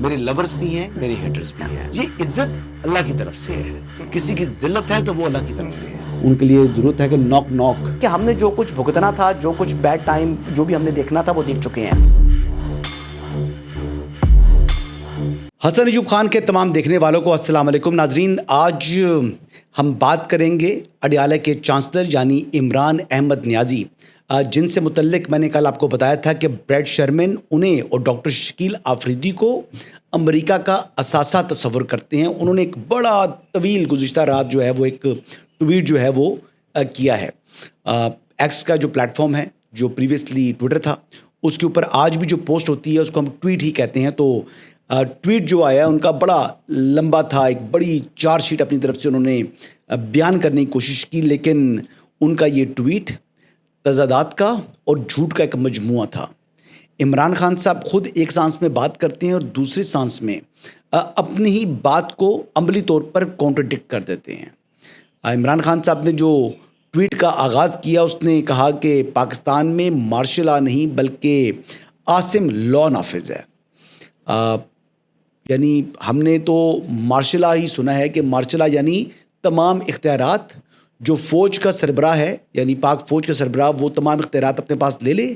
میرے لورز بھی ہیں، میرے ہیٹرز بھی ہیں. یہ عزت اللہ کی طرف سے ہے. کسی کی ذلت ہے تو وہ اللہ کی طرف سے ہے. ان کے لیے ضرورت ہے کہ نوک نوک کہ ہم نے جو کچھ بھگتنا تھا، جو کچھ بیڈ ٹائم جو بھی ہم نے دیکھنا تھا وہ دیکھ چکے ہیں. حسن ایوب خان کے تمام دیکھنے والوں کو السلام علیکم. ناظرین، آج ہم بات کریں گے اڈیالہ کے چانسلر یعنی عمران احمد نیازی، جن سے متعلق میں نے کل آپ کو بتایا تھا کہ بریڈ شرمن انہیں اور ڈاکٹر شکیل آفریدی کو امریکہ کا اثاثہ تصور کرتے ہیں. انہوں نے ایک بڑا طویل گزشتہ رات جو ہے وہ ایک ٹویٹ جو ہے وہ کیا ہے. ایکس کا جو پلیٹ فارم ہے، جو پریویسلی ٹویٹر تھا، اس کے اوپر آج بھی جو پوسٹ ہوتی ہے اس کو ہم ٹویٹ ہی کہتے ہیں. تو ٹویٹ جو آیا ان کا بڑا لمبا تھا، ایک بڑی چارج شیٹ اپنی طرف سے انہوں نے بیان کرنے کی کوشش کی، لیکن ان کا یہ ٹویٹ تضادات کا اور جھوٹ کا ایک مجموعہ تھا. عمران خان صاحب خود ایک سانس میں بات کرتے ہیں اور دوسری سانس میں اپنی ہی بات کو عملی طور پر کانٹرڈکٹ کر دیتے ہیں. عمران خان صاحب نے جو ٹویٹ کا آغاز کیا، اس نے کہا کہ پاکستان میں مارشل لا نہیں بلکہ عاصم لا نافذ ہے. یعنی ہم نے تو مارشل لا ہی سنا ہے کہ مارشل لا یعنی تمام اختیارات جو فوج کا سربراہ ہے، یعنی پاک فوج کا سربراہ، وہ تمام اختیارات اپنے پاس لے لے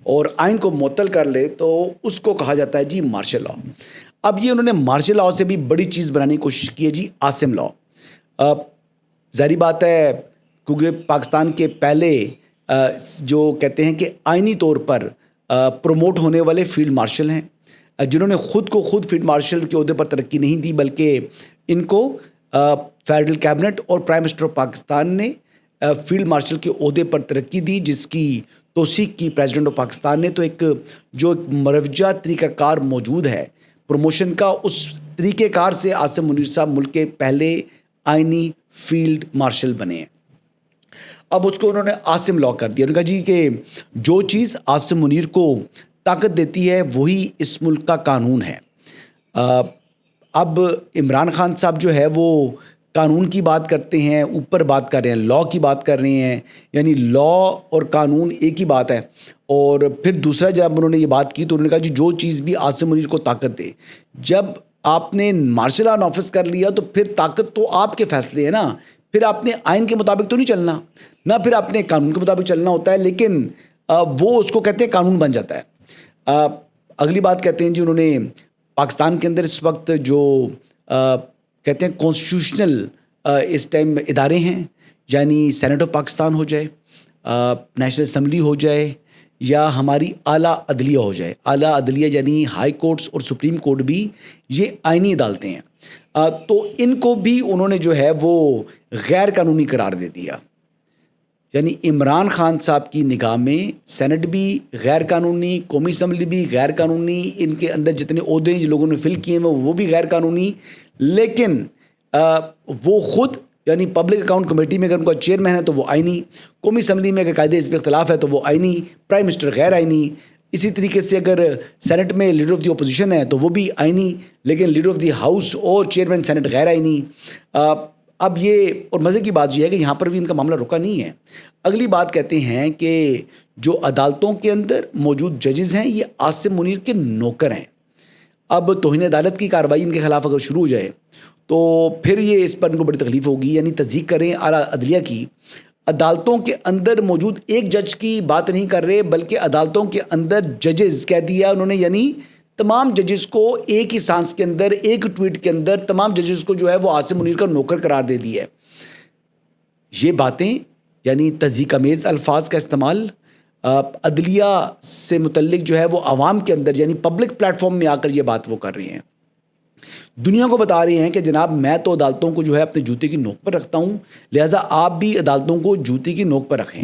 اور آئین کو معطل کر لے تو اس کو کہا جاتا ہے جی مارشل لا. اب یہ انہوں نے مارشل لا سے بھی بڑی چیز بنانے کی کوشش کی ہے جی عاصم لا. ظاہری بات ہے کیونکہ پاکستان کے پہلے جو کہتے ہیں کہ آئینی طور پر پروموٹ ہونے والے فیلڈ مارشل ہیں، جنہوں نے خود کو خود فیلڈ مارشل کے عہدے پر ترقی نہیں دی، بلکہ ان کو فیڈرل کیبنٹ اور پرائم منسٹر آف پاکستان نے فیلڈ مارشل کے عہدے پر ترقی دی، جس کی توثیق کی پریزیڈنٹ آف پاکستان نے. تو ایک مروجہ طریقہ کار موجود ہے پروموشن کا، اس طریقہ کار سے عاصم منیر صاحب ملک کے پہلے آئینی فیلڈ مارشل بنے ہیں. اب اس کو انہوں نے عاصم لا کر دیا. انہوں نے کہا جی کہ جو چیز عاصم منیر کو طاقت دیتی ہے وہی اس ملک کا قانون ہے. اب عمران خان صاحب جو ہے وہ قانون کی بات کرتے ہیں، اوپر بات کر رہے ہیں، لا کی بات کر رہے ہیں، یعنی لا اور قانون ایک ہی بات ہے. اور پھر دوسرا جب انہوں نے یہ بات کی تو انہوں نے کہا جی جو چیز بھی عاصم منیر کو طاقت دے، جب آپ نے مارشل لا نافذ کر لیا تو پھر طاقت تو آپ کے فیصلے ہیں نا، پھر آپ نے آئین کے مطابق تو نہیں چلنا، نہ پھر آپ نے قانون کے مطابق چلنا ہوتا ہے، لیکن وہ اس کو کہتے ہیں قانون بن جاتا ہے. اگلی بات کہتے ہیں جی انہوں نے پاکستان کے اندر اس وقت جو کہتے ہیں کانسٹیٹیوشنل اس ٹائم ادارے ہیں، یعنی سینٹ آف پاکستان ہو جائے، نیشنل اسمبلی ہو جائے، یا ہماری اعلیٰ عدلیہ ہو جائے. اعلیٰ عدلیہ یعنی ہائی کورٹس اور سپریم کورٹ بھی یہ آئینی عدالتیں ہیں. تو ان کو بھی انہوں نے جو ہے وہ غیر قانونی قرار دے دیا. یعنی عمران خان صاحب کی نگاہ میں سینٹ بھی غیر قانونی، قومی اسمبلی بھی غیر قانونی، ان کے اندر جتنے عہدے جو لوگوں نے فل کیے ہیں وہ بھی غیر قانونی. لیکن وہ خود یعنی پبلک اکاؤنٹ کمیٹی میں اگر ان کا چیئرمین ہے تو وہ آئینی، قومی اسمبلی میں اگر قاعدے اس پہ اختلاف ہے تو وہ آئینی، پرائم منسٹر غیر آئینی. اسی طریقے سے اگر سینٹ میں لیڈر آف دی اپوزیشن ہے تو وہ بھی آئینی، لیکن لیڈر آف دی ہاؤس اور چیئرمین سینٹ غیر آئینی. اب یہ اور مزے کی بات یہ ہے کہ یہاں پر بھی ان کا معاملہ رکا نہیں ہے. اگلی بات کہتے ہیں کہ جو عدالتوں کے اندر موجود ججز ہیں یہ عاصم منیر کے نوکر ہیں. اب توہین عدالت کی کارروائی ان کے خلاف اگر شروع ہو جائے تو پھر یہ اس پر ان کو بڑی تکلیف ہوگی. یعنی تصدیق کریں اعلیٰ عدلیہ کی، عدالتوں کے اندر موجود ایک جج کی بات نہیں کر رہے بلکہ عدالتوں کے اندر ججز کہہ دیا انہوں نے، یعنی تمام ججز کو ایک ہی سانس کے اندر ایک ٹویٹ کے اندر تمام ججز کو جو ہے وہ عاصم منیر کا نوکر قرار دے دیا ہے. یہ باتیں یعنی تضحیک آمیز الفاظ کا استعمال عدلیہ سے متعلق جو ہے وہ عوام کے اندر یعنی پبلک پلیٹ فارم میں آ کر یہ بات وہ کر رہے ہیں، دنیا کو بتا رہے ہیں کہ جناب میں تو عدالتوں کو جو ہے اپنے جوتے کی نوک پر رکھتا ہوں، لہٰذا آپ بھی عدالتوں کو جوتے کی نوک پر رکھیں.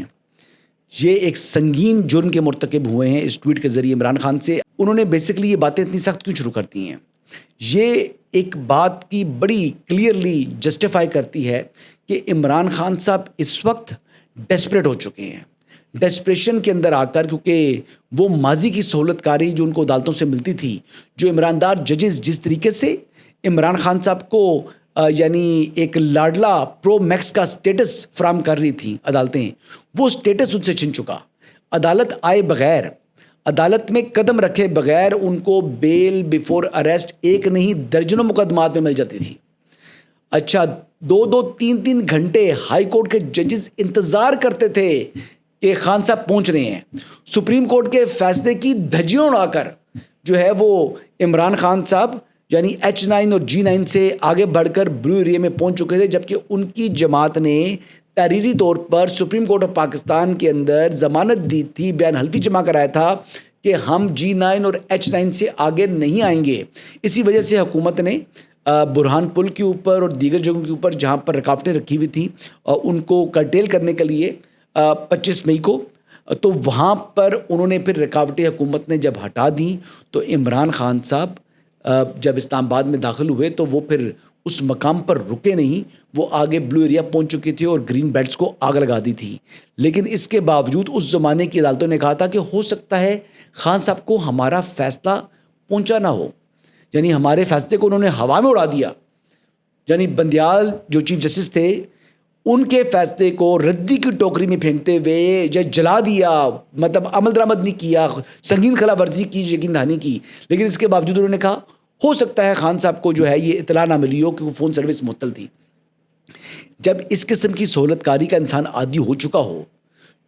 یہ ایک سنگین جرم کے مرتکب ہوئے ہیں اس ٹویٹ کے ذریعے عمران خان سے. انہوں نے بیسکلی یہ باتیں اتنی سخت کیوں شروع کرتی ہیں؟ یہ ایک بات کی بڑی کلیئرلی جسٹیفائی کرتی ہے کہ عمران خان صاحب اس وقت ڈیسپریٹ ہو چکے ہیں، ڈیسپریشن کے اندر آ کر، کیونکہ وہ ماضی کی سہولت کاری جو ان کو عدالتوں سے ملتی تھی، جو عمراندار ججز جس طریقے سے عمران خان صاحب کو یعنی ایک لاڈلا پرو میکس کا سٹیٹس فراہم کر رہی تھیں عدالتیں، وہ سٹیٹس ان سے چھن چکا. عدالت آئے بغیر عدالت میں قدم رکھے بغیر ان کو بیل بفور اریسٹ ایک نہیں درجنوں مقدمات میں مل جاتی تھی. اچھا 2-3 گھنٹے ہائی کورٹ کے ججز انتظار کرتے تھے کہ خان صاحب پہنچ رہے ہیں. سپریم کورٹ کے فیصلے کی دھجیاں اڑا کر جو ہے وہ عمران خان صاحب یعنی H9 اور G9 سے آگے بڑھ کر بلو ایریا میں پہنچ چکے تھے, جبکہ ان کی جماعت نے تحریری طور پر سپریم کورٹ آف پاکستان کے اندر ضمانت دی تھی, بیان حلفی جمع کرایا تھا کہ ہم G9 اور H9 سے آگے نہیں آئیں گے. اسی وجہ سے حکومت نے برہان پل کے اوپر اور دیگر جگہوں کے اوپر جہاں پر رکاوٹیں رکھی ہوئی تھیں ان کو کرٹیل کرنے کے لیے 25 مئی کو, تو وہاں پر انہوں نے پھر رکاوٹیں حکومت نے جب ہٹا دیں تو عمران خان صاحب جب اسلام آباد میں داخل ہوئے تو وہ پھر اس مقام پر رکے نہیں, وہ آگے بلو ایریا پہنچ چکے تھے اور گرین بیلٹس کو آگ لگا دی تھی. لیکن اس کے باوجود اس زمانے کی عدالتوں نے کہا تھا کہ ہو سکتا ہے خان صاحب کو ہمارا فیصلہ پہنچا نہ ہو, یعنی ہمارے فیصلے کو انہوں نے ہوا میں اڑا دیا. یعنی بندیال جو چیف جسٹس تھے ان کے فیصلے کو ردی کی ٹوکری میں پھینکتے ہوئے یا جلا دیا, مطلب عمل درآمد نہیں کیا, سنگین خلاف ورزی کی, یقین دہانی کی. لیکن اس کے باوجود انہوں نے کہا ہو سکتا ہے خان صاحب کو جو ہے یہ اطلاع نہ ملی ہو کہ وہ فون سروس معطل تھی. جب اس قسم کی سہولت کاری کا انسان عادی ہو چکا ہو,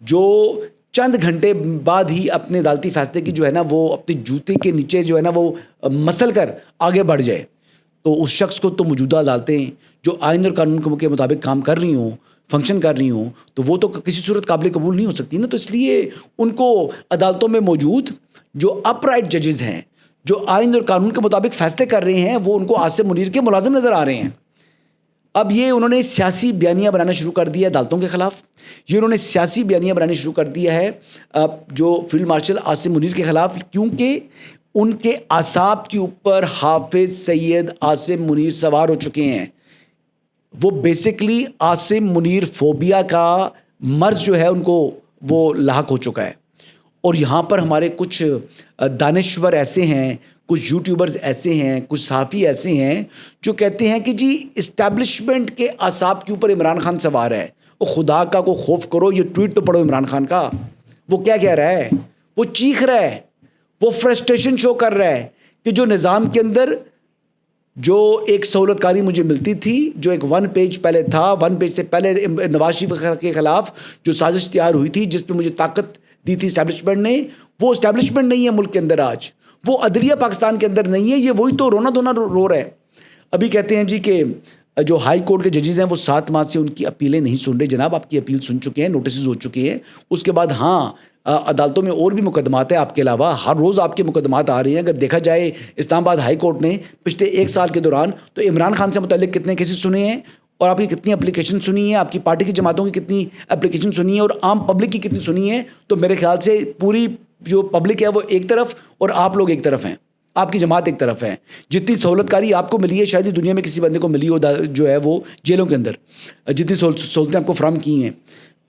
جو چند گھنٹے بعد ہی اپنے عدالتی فیصلے کی جو ہے نا وہ اپنے جوتے کے نیچے جو ہے نا وہ مسل کر آگے بڑھ جائے, تو اس شخص کو تو موجودہ عدالتیں جو آئین اور قانون کے مطابق کام کر رہی ہوں, فنکشن کر رہی ہوں, تو وہ تو کسی صورت قابل قبول نہیں ہو سکتی نا. تو اس لیے ان کو عدالتوں میں موجود جو اپ رائٹ ججز ہیں, جو آئین اور قانون کے مطابق فیصلے کر رہے ہیں, وہ ان کو عاصم منیر کے ملازم نظر آ رہے ہیں. اب یہ انہوں نے سیاسی بیانیہ بنانا شروع کر دیا عدالتوں کے خلاف, یہ انہوں نے سیاسی بیانیہ بنانا شروع کر دیا ہے جو فیلڈ مارشل عاصم منیر کے خلاف, کیونکہ ان کے اعصاب کے اوپر حافظ سید عاصم منیر سوار ہو چکے ہیں. وہ بیسکلی عاصم منیر فوبیا کا مرض جو ہے ان کو وہ لاحق ہو چکا ہے. اور یہاں پر ہمارے کچھ دانشور ایسے ہیں, کچھ یوٹیوبرز ایسے ہیں, کچھ صحافی ایسے ہیں جو کہتے ہیں کہ جی اسٹیبلشمنٹ کے اعصاب کے اوپر عمران خان سوار ہے. وہ خدا کا کو خوف کرو, یہ ٹویٹ تو پڑھو عمران خان کا, وہ کیا کہہ رہا ہے, وہ چیخ رہا ہے, وہ فرسٹریشن شو کر رہا ہے کہ جو نظام کے اندر جو ایک سہولت کاری مجھے ملتی تھی, جو ایک 1 پیج پہلے تھا, 1 پیج سے پہلے نواز شریف کے خلاف جو سازش تیار ہوئی تھی جس پہ مجھے طاقت دی تھی اسٹیبلشمنٹ نے, وہ اسٹیبلشمنٹ نہیں ہے ملک کے اندر آج, وہ عدلیہ پاکستان کے اندر نہیں ہے. یہ وہی تو رونا دھونا رو رہا ہے. ابھی کہتے ہیں جی کہ جو ہائی کورٹ کے ججز ہیں وہ 7 ماہ سے ان کی اپیلیں نہیں سن رہے. جناب آپ کی اپیل سن چکے ہیں, نوٹسز ہو چکے ہیں. اس کے بعد ہاں عدالتوں میں اور بھی مقدمات ہیں آپ کے علاوہ, ہر روز آپ کے مقدمات آ رہے ہیں. اگر دیکھا جائے اسلام آباد ہائی کورٹ نے پچھلے 1 سال کے دوران تو عمران خان سے متعلق کتنے کیسز سنے ہیں, اور آپ کی کتنی اپلیکیشن سنی ہے, آپ کی پارٹی کی جماعتوں کی کتنی اپلیکیشن سنی ہے, اور عام پبلک کی کتنی سنی ہے. تو میرے خیال سے پوری جو پبلک ہے وہ ایک طرف اور آپ لوگ ایک طرف ہیں, آپ کی جماعت ایک طرف ہے. جتنی سہولت کاری آپ کو ملی ہے شاید دنیا میں کسی بندے کو ملی ہو جو ہے وہ جیلوں کے اندر, جتنی سہولتیں آپ کو فراہم کی ہیں.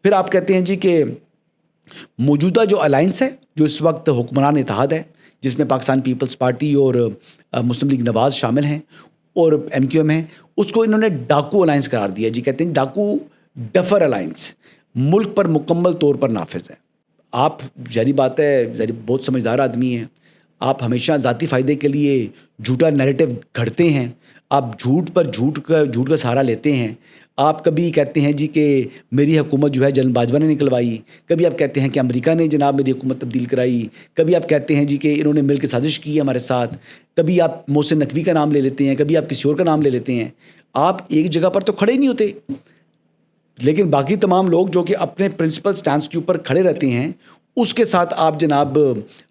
پھر آپ کہتے ہیں جی کہ موجودہ جو الائنس ہے جو اس وقت حکمران اتحاد ہے, جس میں پاکستان پیپلز پارٹی اور مسلم لیگ نواز شامل ہیں اور MQM ہیں, اس کو انہوں نے ڈاکو الائنس قرار دیا. جی کہتے ہیں ڈاکو ڈفر الائنس ملک پر مکمل طور پر نافذ ہے. آپ ظاہری بات ہے, بہت سمجھدار آدمی ہیں, آپ ہمیشہ ذاتی فائدے کے لیے جھوٹا نیریٹو گھڑتے ہیں, آپ جھوٹ پر جھوٹ کا سہارا لیتے ہیں. آپ کبھی کہتے ہیں جی کہ میری حکومت جو ہے جنرل باجوہ نے نکلوائی, کبھی آپ کہتے ہیں کہ امریکہ نے جناب میری حکومت تبدیل کرائی, کبھی آپ کہتے ہیں جی کہ انہوں نے مل کے سازش کی ہے ہمارے ساتھ, کبھی آپ محسن نقوی کا نام لے لیتے ہیں, کبھی آپ کسی اور کا نام لے لیتے ہیں. آپ ایک جگہ پر تو کھڑے نہیں ہوتے, لیکن باقی تمام لوگ جو کہ اپنے پرنسپل سٹانس کے اوپر کھڑے رہتے ہیں اس کے ساتھ آپ جناب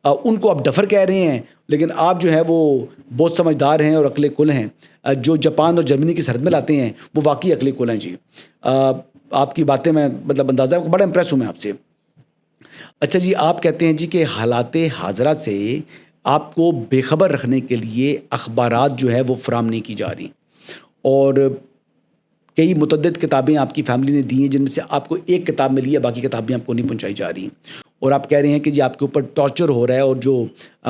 ان کو آپ ڈفر کہہ رہے ہیں. لیکن آپ جو ہے وہ بہت سمجھدار ہیں اور عقل کل ہیں. جو جاپان اور جرمنی کی سرحد میں لاتے ہیں وہ واقعی عقل کل ہیں. جی آپ کی باتیں میں مطلب اندازہ بڑا امپریس ہوں میں آپ سے. اچھا جی, آپ کہتے ہیں جی کہ حالات حاضرہ سے آپ کو بے خبر رکھنے کے لیے اخبارات جو ہے وہ فراہم نہیں کی جا رہی, اور کئی متعدد کتابیں آپ کی فیملی نے دی ہیں جن میں سے آپ کو ایک کتاب ملی ہے, باقی کتابیں آپ کو نہیں پہنچائی جا رہی. اور آپ کہہ رہے ہیں کہ جی آپ کے اوپر ٹارچر ہو رہا ہے, اور جو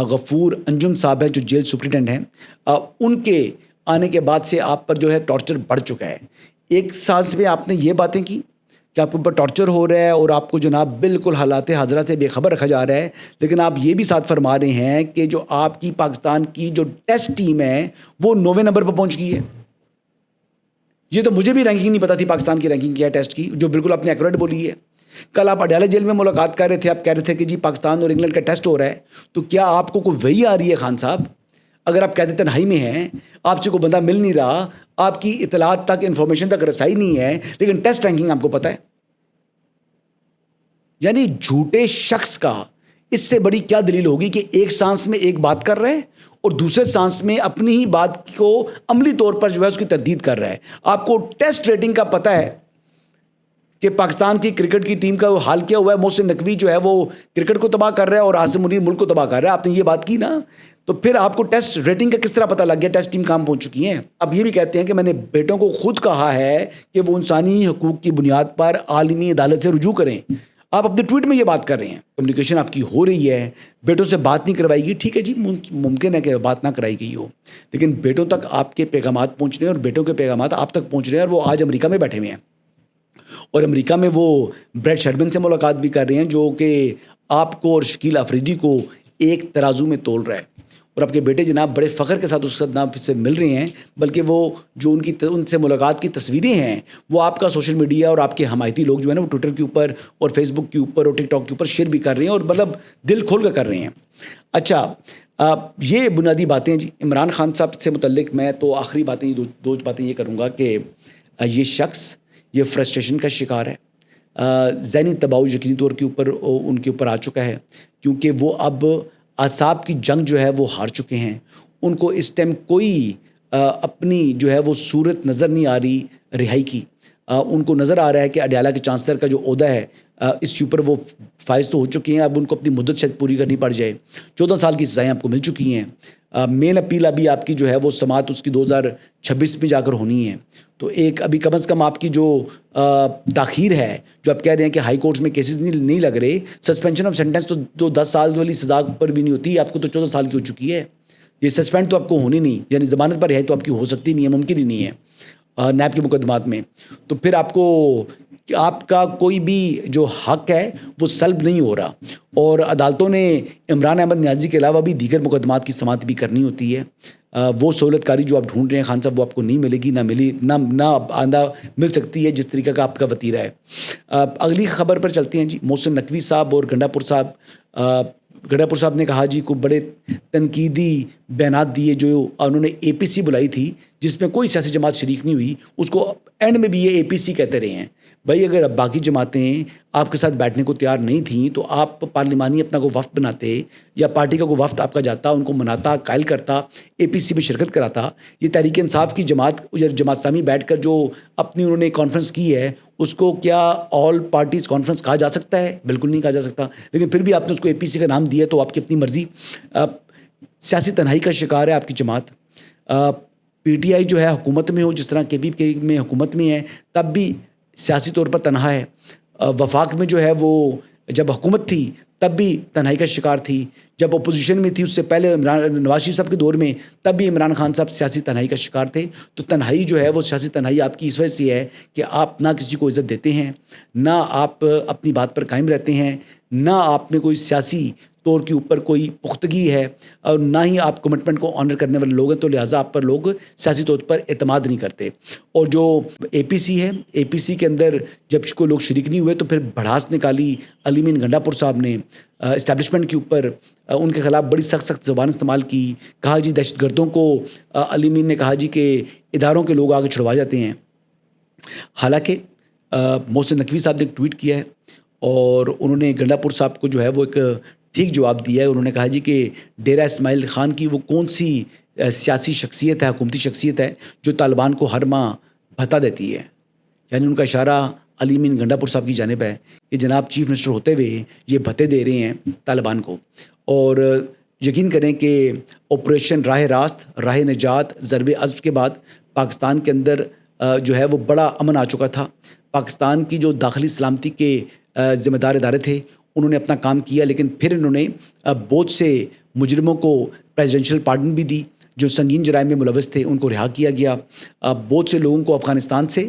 غفور انجم صاحب ہیں جو جیل سپرنٹینڈنٹ ہیں ان کے آنے کے بعد سے آپ پر جو ہے ٹارچر بڑھ چکا ہے. ایک سال میں آپ نے یہ باتیں کی کہ آپ کے اوپر ٹارچر ہو رہا ہے اور آپ کو جناب بالکل حالات حاضرہ سے بے خبر رکھا جا رہا ہے، لیکن آپ یہ بھی ساتھ فرما رہے ہیں کہ جو آپ کی پاکستان کی جو ٹیسٹ ٹیم ہے وہ 9ویں نمبر پر پہنچ گئی ہے. یہ تو مجھے بھی رینکنگ نہیں پتا تھی پاکستان کی رینکنگ کیا ہے ٹیسٹ کی، جو بالکل آپ نے ایکوریٹ بولی ہے. کل آپ اڈیالہ جیل میں ملاقات کر رہے تھے، آپ کہہ رہے تھے کہ جی پاکستان اور انگلینڈ کا ٹیسٹ ہو رہا ہے، تو کیا آپ کو کوئی وہی آ رہی ہے خان صاحب؟ اگر آپ کہتے تنہائی میں ہیں، آپ سے کوئی بندہ مل نہیں رہا، آپ کی اطلاعات تک انفارمیشن تک رسائی نہیں ہے، لیکن ٹیسٹ رینکنگ آپ کو پتہ ہے. یعنی جھوٹے شخص کا اس سے بڑی کیا دلیل ہوگی کہ ایک سانس میں ایک بات کر رہے ہیں اور دوسرے سانس میں اپنی ہی بات کو عملی طور پر جو ہے اس کی تردید کر رہا ہے. آپ کو ٹیسٹ ریٹنگ کا پتہ ہے کہ پاکستان کی کرکٹ کی ٹیم کا وہ حال کیا ہوا ہے. محسن نقوی جو ہے وہ کرکٹ کو تباہ کر رہا ہے اور عاصم منیر ملک کو تباہ کر رہا ہے. آپ نے یہ بات کی نا، تو پھر آپ کو ٹیسٹ ریٹنگ کا کس طرح پتہ لگ گیا ٹیسٹ ٹیم کہاں پہنچ چکی ہیں؟ اب یہ بھی کہتے ہیں کہ میں نے بیٹوں کو خود کہا ہے کہ وہ انسانی حقوق کی بنیاد پر عالمی عدالت سے رجوع کریں. آپ اپنے ٹویٹ میں یہ بات کر رہے ہیں، کمیونیکیشن آپ کی ہو رہی ہے، بیٹوں سے بات نہیں کروائی گئی. ٹھیک ہے جی، ممکن ہے کہ بات نہ کرائی گئی ہو، لیکن بیٹوں تک آپ کے پیغامات پہنچ رہے ہیں اور بیٹوں کے پیغامات آپ تک پہنچ رہے ہیں، اور وہ آج امریکہ میں بیٹھے ہوئے ہیں اور امریکہ میں وہ بریٹ شرمن سے ملاقات بھی کر رہے ہیں، جو کہ آپ کو اور شکیل افریدی کو ایک ترازو میں تول رہا ہے. اور آپ کے بیٹے جناب بڑے فخر کے ساتھ اس کے نام سے مل رہے ہیں، بلکہ وہ جو ان سے ملاقات کی تصویریں ہیں وہ آپ کا سوشل میڈیا اور آپ کے حمایتی لوگ جو ہیں نا وہ ٹویٹر کے اوپر اور فیس بک کے اوپر اور ٹک ٹاک کے اوپر شیئر بھی کر رہے ہیں، اور مطلب دل کھول کر رہے ہیں. اچھا، یہ بنیادی باتیں جی عمران خان صاحب سے متعلق. میں تو آخری باتیں دو باتیں یہ کروں گا کہ یہ شخص یہ فرسٹریشن کا شکار ہے، ذہنی دباؤ یقینی طور کے اوپر ان کے اوپر آ چکا ہے، کیونکہ وہ اب اعصاب کی جنگ جو ہے وہ ہار چکے ہیں. ان کو اس ٹائم کوئی اپنی جو ہے وہ صورت نظر نہیں آ رہی رہائی کی. ان کو نظر آ رہا ہے کہ اڈیالہ کے چانسلر کا جو عہدہ ہے اس کے اوپر وہ فائز تو ہو چکے ہیں، اب ان کو اپنی مدت شاید پوری کرنی پڑ جائے. 14 سال کی سزائیں آپ کو مل چکی ہیں. مین اپیل ابھی آپ کی جو ہے وہ سماعت اس کی 2026 میں جا کر ہونی ہے. تو ایک ابھی کم از کم آپ کی جو تاخیر ہے، جو آپ کہہ رہے ہیں کہ ہائی کورٹس میں کیسز نہیں لگ رہے، سسپینشن آف سینٹنس تو 10 سال والی سزا پر بھی نہیں ہوتی، آپ کو تو 14 سال کی ہو چکی ہے. یہ سسپینڈ تو آپ کو ہونی نہیں، یعنی ضمانت پر رہائی تو آپ کی ہو سکتی نہیں ہے، ممکن ہی نہیں ہے نیب کے مقدمات میں. تو پھر آپ کا کوئی بھی جو حق ہے وہ سلب نہیں ہو رہا، اور عدالتوں نے عمران احمد نیازی کے علاوہ بھی دیگر مقدمات کی سماعت بھی کرنی ہوتی ہے. وہ سہولت کاری جو آپ ڈھونڈ رہے ہیں خان صاحب وہ آپ کو نہیں ملے گی، نہ آندہ مل سکتی ہے جس طریقہ کا آپ کا وتیرہ ہے. اگلی خبر پر چلتے ہیں جی. محسن نقوی صاحب اور گنڈا پور صاحب نے کہا جی کو بڑے تنقیدی بیانات دیے، جو انہوں نے اے پی سی بلائی تھی جس میں کوئی سیاسی جماعت شریک نہیں ہوئی، اس کو اینڈ میں بھی یہ اے پی سی کہتے رہے ہیں. بھائی اگر باقی جماعتیں آپ کے ساتھ بیٹھنے کو تیار نہیں تھیں تو آپ پارلیمانی اپنا کو وفد بناتے، یا پارٹی کا کوئی وفد آپ کا جاتا، ان کو مناتا، قائل کرتا، اے پی سی میں شرکت کراتا. یہ تحریک انصاف کی جماعت اسلامی بیٹھ کر جو اپنی انہوں نے کانفرنس کی ہے، اس کو کیا آل پارٹیز کانفرنس کہا جا سکتا ہے؟ بالکل نہیں کہا جا سکتا. لیکن پھر بھی آپ نے اس کو اے پی سی کا نام دیا، تو آپ کی اپنی مرضی. سیاسی تنہائی کا شکار ہے آپ کی جماعت. پی ٹی آئی جو ہے حکومت میں ہو، جس طرح کے پی کے میں حکومت میں ہے، تب بھی سیاسی طور پر تنہا ہے. وفاق میں جو ہے وہ جب حکومت تھی تب بھی تنہائی کا شکار تھی، جب اپوزیشن میں تھی اس سے پہلے نواز شریف صاحب کے دور میں تب بھی عمران خان صاحب سیاسی تنہائی کا شکار تھے. تو تنہائی جو ہے وہ سیاسی تنہائی آپ کی اس وجہ سے ہے کہ آپ نہ کسی کو عزت دیتے ہیں، نہ آپ اپنی بات پر قائم رہتے ہیں، نہ آپ میں کوئی سیاسی طور کے اوپر کوئی پختگی ہے، اور نہ ہی آپ کمٹمنٹ کو آنر کرنے والے لوگ ہیں. تو لہٰذا آپ پر لوگ سیاسی طور پر اعتماد نہیں کرتے. اور جو اے پی سی ہے، اے پی سی کے اندر جب کوئی لوگ شریک نہیں ہوئے تو پھر بھڑاس نکالی علی مین گنڈا پور صاحب نے اسٹیبلشمنٹ کے اوپر. ان کے خلاف بڑی سخت زبان استعمال کی. کہا جی دہشت گردوں کو علی مین نے کہا جی کہ اداروں کے لوگ آگے چھڑوا جاتے ہیں. حالانکہ محسن نقوی صاحب نے ایک ٹویٹ کیا ہے اور انہوں نے گنڈا پور صاحب کو جو ہے وہ ایک ٹھیک جواب دیا ہے. انہوں نے کہا جی کہ ڈیرہ اسماعیل خان کی وہ کون سی سیاسی شخصیت ہے، حکومتی شخصیت ہے جو طالبان کو ہر ماہ بھتا دیتی ہے. یعنی ان کا اشارہ علی مین گنڈا پور صاحب کی جانب ہے کہ جناب چیف منسٹر ہوتے ہوئے یہ بھتے دے رہے ہیں طالبان کو. اور یقین کریں کہ آپریشن راہ راست، راہ نجات، ضرب عزب کے بعد پاکستان کے اندر جو ہے وہ بڑا امن آ چکا تھا. پاکستان کی جو داخلی سلامتی کے ذمہ دار ادارے تھے انہوں نے اپنا کام کیا، لیکن پھر انہوں نے بہت سے مجرموں کو پریزیڈنشل پارڈن بھی دی. جو سنگین جرائم میں ملوث تھے ان کو رہا کیا گیا. بہت سے لوگوں کو افغانستان سے